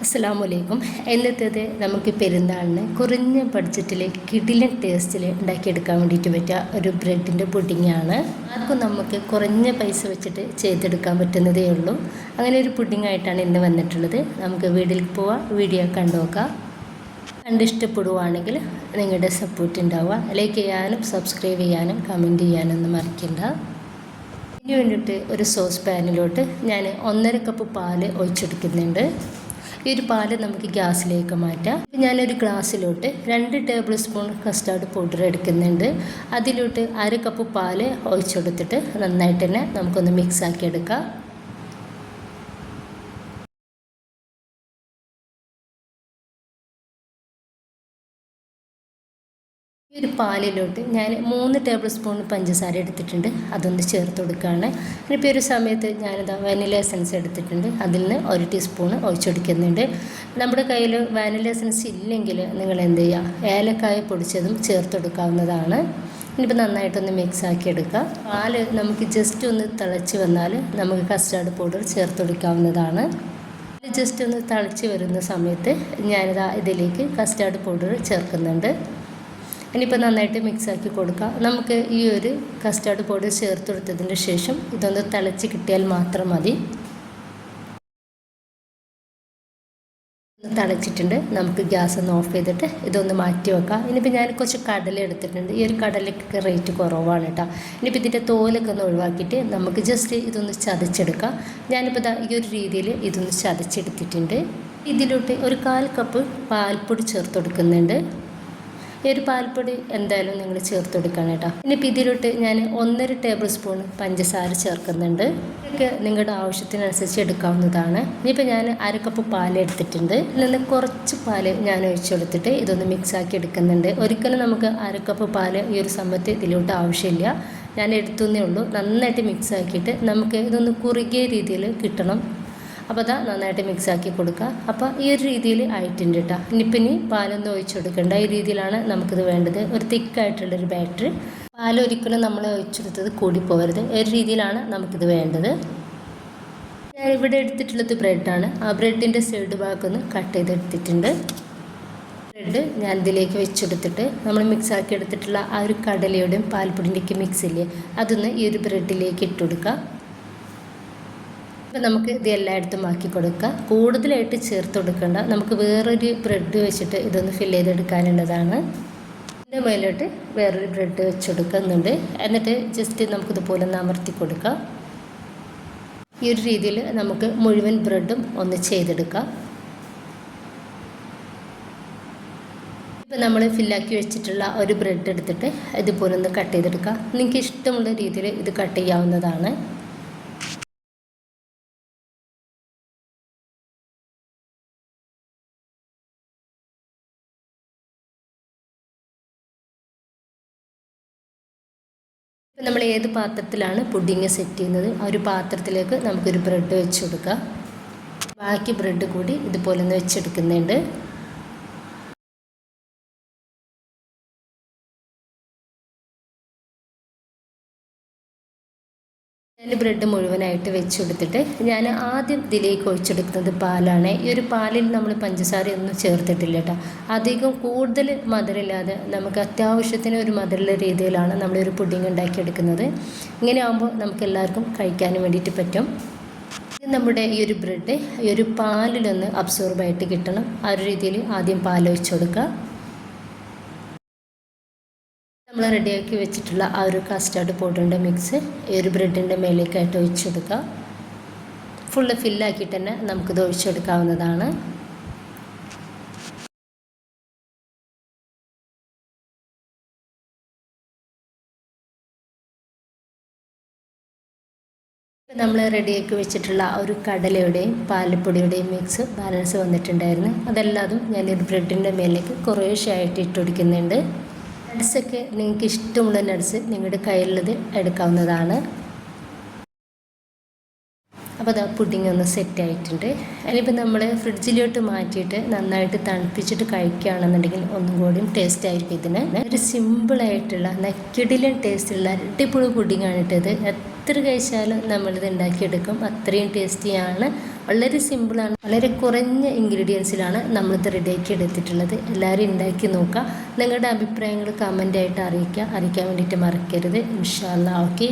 അസ്സലാമലൈക്കും. ഇന്നത്തേത് നമുക്ക് പെരുന്നാളിന് കുറഞ്ഞ ബഡ്ജറ്റിൽ കിടിലൻ ടേസ്റ്റിൽ ഉണ്ടാക്കിയെടുക്കാൻ വേണ്ടിയിട്ട് പറ്റിയ ഒരു ബ്രെഡിൻ്റെ പുഡിങ്ങാണ്. ആർക്കും നമുക്ക് കുറഞ്ഞ പൈസ വെച്ചിട്ട് ചെയ്തെടുക്കാൻ പറ്റുന്നതേ ഉള്ളൂ. അങ്ങനെ ഒരു പുഡിങ്ങായിട്ടാണ് ഇന്ന് വന്നിട്ടുള്ളത്. നമുക്ക് വീട്ടിലേക്ക് പോവാം, വീഡിയോ കണ്ടു നോക്കാം. കണ്ടിഷ്ടപ്പെടുവാണെങ്കിൽ നിങ്ങളുടെ സപ്പോർട്ട് ഉണ്ടാവുക. ലൈക്ക് ചെയ്യാനും സബ്സ്ക്രൈബ് ചെയ്യാനും കമൻറ്റ് ചെയ്യാനൊന്നും മറക്കണ്ട. ഇതിന് വേണ്ടിയിട്ട് ഒരു സോസ് പാനിലോട്ട് ഞാൻ 1.5 കപ്പ് പാല് ഒഴിച്ചെടുക്കുന്നുണ്ട്. ഈ ഒരു പാല് നമുക്ക് ഗ്യാസിലേക്ക് മാറ്റാം. ഞാനൊരു ഗ്ലാസ്സിലോട്ട് 2 ടേബിൾ സ്പൂൺ കസ്റ്റാർഡ് പൗഡർ എടുക്കുന്നുണ്ട്. അതിലോട്ട് 1/2 കപ്പ് പാല് ഒഴിച്ചെടുത്തിട്ട് നന്നായിട്ട് തന്നെ നമുക്കൊന്ന് മിക്സ് ആക്കി എടുക്കാം. ഈ ഒരു പാലിലോട്ട് ഞാൻ 3 ടേബിൾ സ്പൂൺ പഞ്ചസാര എടുത്തിട്ടുണ്ട്. അതൊന്ന് ചേർത്ത് കൊടുക്കുകയാണ്. ഇനിയിപ്പോൾ ഒരു സമയത്ത് ഞാനിതാ വാനില എസൻസ് എടുത്തിട്ടുണ്ട്. അതിൽ നിന്ന് 1 ടീസ്പൂൺ ഒഴിച്ചൊടിക്കുന്നുണ്ട്. നമ്മുടെ കയ്യിൽ വാനില എസൻസ് ഇല്ലെങ്കിൽ നിങ്ങൾ എന്ത് ചെയ്യുക, ഏലക്കായ പൊടിച്ചതും ചേർത്തെടുക്കാവുന്നതാണ്. ഇനിയിപ്പോൾ നന്നായിട്ടൊന്ന് മിക്സ് ആക്കി എടുക്കുക. പാല് നമുക്ക് ജസ്റ്റ് ഒന്ന് തിളച്ച് വന്നാൽ നമുക്ക് കസ്റ്റാർഡ് പൗഡർ ചേർത്തെടുക്കാവുന്നതാണ്. ജസ്റ്റ് ഒന്ന് തിളച്ച് വരുന്ന സമയത്ത് ഞാനിതാ ഇതിലേക്ക് കസ്റ്റാർഡ് പൗഡർ ചേർക്കുന്നുണ്ട്. ഇനിയിപ്പോൾ നന്നായിട്ട് മിക്സാക്കി കൊടുക്കാം. നമുക്ക് ഈ ഒരു കസ്റ്റാർഡ് പൗഡർ ചേർത്ത് കൊടുത്തതിന് ശേഷം ഇതൊന്ന് തിളച്ച് കിട്ടിയാൽ മാത്രം മതി. തിളച്ചിട്ടുണ്ട്. നമുക്ക് ഗ്യാസ് ഒന്ന് ഓഫ് ചെയ്തിട്ട് ഇതൊന്ന് മാറ്റി വെക്കാം. ഇനിയിപ്പോൾ ഞാൻ കുറച്ച് കടല എടുത്തിട്ടുണ്ട്. ഈ ഒരു കടലയ്ക്ക് റേറ്റ് കുറവാണ് കേട്ടോ. ഇനിയിപ്പോൾ ഇതിൻ്റെ തോലൊക്കെ ഒന്ന് ഒഴിവാക്കിയിട്ട് നമുക്ക് ജസ്റ്റ് ഇതൊന്ന് ചതച്ചെടുക്കാം. ഞാനിപ്പോൾ ഈ ഒരു രീതിയിൽ ഇതൊന്ന് ചതച്ചെടുത്തിട്ടുണ്ട്. ഇതിലോട്ട് ഒരു 1/4 കപ്പ് പാൽപ്പൊടി ചേർത്ത് കൊടുക്കുന്നുണ്ട്. ഈ ഒരു പാൽപ്പൊടി എന്തായാലും നിങ്ങൾ ചേർത്ത് കൊടുക്കണം കേട്ടോ. ഇനിയിപ്പോൾ ഇതിലോട്ട് ഞാൻ 1.5 ടേബിൾ സ്പൂൺ പഞ്ചസാര ചേർക്കുന്നുണ്ട്. ഇതൊക്കെ നിങ്ങളുടെ ആവശ്യത്തിനനുസരിച്ച് എടുക്കാവുന്നതാണ്. ഇനിയിപ്പോൾ ഞാൻ 1/2 കപ്പ് പാൽ എടുത്തിട്ടുണ്ട്. ഇതിൽ നിന്ന് കുറച്ച് പാല് ഞാൻ ഒഴിച്ചെടുത്തിട്ട് ഇതൊന്ന് മിക്സാക്കി എടുക്കുന്നുണ്ട്. ഒരിക്കലും നമുക്ക് 1/2 കപ്പ് പാല് ഈ ഒരു സമയത്ത് ഇതിലോട്ട് ആവശ്യമില്ല. ഞാൻ എടുത്തുന്നേ ഉള്ളൂ. നന്നായിട്ട് മിക്സ് ആക്കിയിട്ട് നമുക്ക് ഇതൊന്ന് കുറുകിയ രീതിയിൽ കിട്ടണം. അപ്പോൾ അതാ നന്നായിട്ട് മിക്സാക്കി കൊടുക്കുക. അപ്പോൾ ഈ ഒരു രീതിയിൽ ആയിട്ടുണ്ട് കേട്ടോ. ഇനി പാലൊന്നും ഒഴിച്ചു കൊടുക്കേണ്ട. ഈ രീതിയിലാണ് നമുക്കിത് വേണ്ടത്. ഒരു തിക്കായിട്ടുള്ളൊരു ബാറ്റർ. പാലൊരിക്കലും നമ്മൾ ഒഴിച്ചെടുത്തത് കൂടിപ്പോകരുത്. ഈ ഒരു രീതിയിലാണ് നമുക്കിത് വേണ്ടത്. ഞാൻ ഇവിടെ എടുത്തിട്ടുള്ളത് ബ്രെഡാണ്. ആ ബ്രെഡിൻ്റെ സൈഡ് ഭാഗമൊന്ന് കട്ട് ചെയ്തെടുത്തിട്ടുണ്ട്. ബ്രെഡ് ഞാൻ ഇതിലേക്ക് വെച്ചെടുത്തിട്ട് നമ്മൾ മിക്സാക്കി എടുത്തിട്ടുള്ള ആ ഒരു കടലയുടെയും പാൽപ്പൊടിൻ്റെയൊക്കെ മിക്സില്ലേ, അതൊന്ന് ഈ ഒരു ബ്രെഡിലേക്ക് ഇട്ട് കൊടുക്കുക. അപ്പോൾ നമുക്ക് ഇത് എല്ലായിടത്തും ആക്കി കൊടുക്കുക. കൂടുതലായിട്ട് ചേർത്ത് കൊടുക്കേണ്ട. നമുക്ക് വേറൊരു ബ്രെഡ് വെച്ചിട്ട് ഇതൊന്ന് ഫില്ല് ചെയ്തെടുക്കാനുള്ളതാണ്. ഇതിൻ്റെ മേലോട്ട് വേറൊരു ബ്രെഡ് വെച്ച് കൊടുക്കുന്നുണ്ട്. എന്നിട്ട് ജസ്റ്റ് നമുക്കിതുപോലെ ഒന്ന് അമർത്തി കൊടുക്കാം. ഈ ഒരു രീതിയിൽ നമുക്ക് മുഴുവൻ ബ്രെഡും ഒന്ന് ചെയ്തെടുക്കാം. ഇപ്പോൾ നമ്മൾ ഫില്ലാക്കി വെച്ചിട്ടുള്ള ഒരു ബ്രെഡ് എടുത്തിട്ട് ഇതുപോലെ ഒന്ന് കട്ട് ചെയ്തെടുക്കുക. നിങ്ങൾക്ക് ഇഷ്ടമുള്ള രീതിയിൽ ഇത് കട്ട് ചെയ്യാവുന്നതാണ്. നമ്മൾ ഏത് പാത്രത്തിലാണ് പുഡിങ് സെറ്റ് ചെയ്യുന്നത്, ആ ഒരു പാത്രത്തിലേക്ക് നമുക്കൊരു ബ്രെഡ് വെച്ച് കൊടുക്കാം. ബാക്കി ബ്രെഡ് കൂടി ഇതുപോലെ ഒന്ന് വെച്ചെടുക്കുന്നുണ്ട്. ഞാൻ ബ്രെഡ് മുഴുവനായിട്ട് വെച്ച് കൊടുത്തിട്ട് ഞാൻ ആദ്യം ഇതിലേക്ക് ഒഴിച്ചെടുക്കുന്നത് പാലാണ്. ഈ ഒരു പാലിൽ നമ്മൾ പഞ്ചസാരയൊന്നും ചേർത്തിട്ടില്ല കേട്ടോ. അധികം കൂടുതൽ മധുരമില്ലാതെ നമുക്ക് അത്യാവശ്യത്തിന് ഒരു മധുരമുള്ള രീതിയിലാണ് നമ്മളൊരു പുഡിങ് ഉണ്ടാക്കിയെടുക്കുന്നത്. ഇങ്ങനെ ആകുമ്പോൾ നമുക്ക് എല്ലാവർക്കും കഴിക്കാനും വേണ്ടിയിട്ട് പറ്റും. നമ്മുടെ ഈ ഒരു ബ്രെഡ് ഈ ഒരു പാലിലൊന്ന് അബ്സോർബായിട്ട് കിട്ടണം. ആ ഒരു രീതിയിൽ ആദ്യം പാൽ ഒഴിച്ച് കൊടുക്കുക. നമ്മൾ റെഡിയാക്കി വെച്ചിട്ടുള്ള ആ ഒരു കസ്റ്റാർഡ് പൗഡറിൻ്റെ മിക്സ് ഈ ഒരു ബ്രെഡിൻ്റെ മേലേക്കായിട്ട് ഒഴിച്ചെടുക്കുക. ഫുള്ള് ഫില്ലാക്കിയിട്ട് തന്നെ നമുക്കിത് ഒഴിച്ചെടുക്കാവുന്നതാണ്. നമ്മൾ റെഡിയാക്കി വെച്ചിട്ടുള്ള ആ ഒരു കടലയുടെയും പാലപ്പൊടിയുടെയും മിക്സ് ബാലൻസ് വന്നിട്ടുണ്ടായിരുന്നു. അതെല്ലാതും ഞാനൊരു ബ്രെഡിൻ്റെ മേലേക്ക് കുറേശ്ശെ ആയിട്ട് ഇട്ട് കൊടുക്കുന്നുണ്ട്. നട്ട്സൊക്കെ നിങ്ങൾക്ക് ഇഷ്ടമുള്ള നട്ട്സ് നിങ്ങളുടെ കയ്യിലുള്ളത് എടുക്കാവുന്നതാണ്. അപ്പോൾ അത് പുഡിങ് ഒന്ന് സെറ്റ് ആയിട്ടുണ്ട്. അതിനിപ്പോൾ നമ്മൾ ഫ്രിഡ്ജിലോട്ട് മാറ്റിയിട്ട് നന്നായിട്ട് തണുപ്പിച്ചിട്ട് കഴിക്കുകയാണെന്നുണ്ടെങ്കിൽ ഒന്നും കൂടിയും ടേസ്റ്റ് ആയിരിക്കും. ഇതിന് ഒരു സിമ്പിളായിട്ടുള്ള കിടിലൻ ടേസ്റ്റുള്ള അടിപൊളി പുഡിങ്ങാണ് ഇട്ടത്. എത്ര കഴിച്ചാലും നമ്മളിത് ഉണ്ടാക്കിയെടുക്കും. അത്രയും ടേസ്റ്റിയാണ്. വളരെ സിമ്പിളാണ്, വളരെ കുറഞ്ഞ ഇൻഗ്രീഡിയൻസിലാണ് നമ്മളിത് റെഡിയാക്കി എടുത്തിട്ടുള്ളത്. എല്ലാവരും ഉണ്ടാക്കി നോക്കുക. നിങ്ങളുടെ അഭിപ്രായങ്ങൾ കമൻ്റായിട്ട് അറിയിക്കാൻ വേണ്ടിയിട്ട് മറക്കരുത്. ഇൻഷാ അല്ലാഹ്. ഓക്കെ.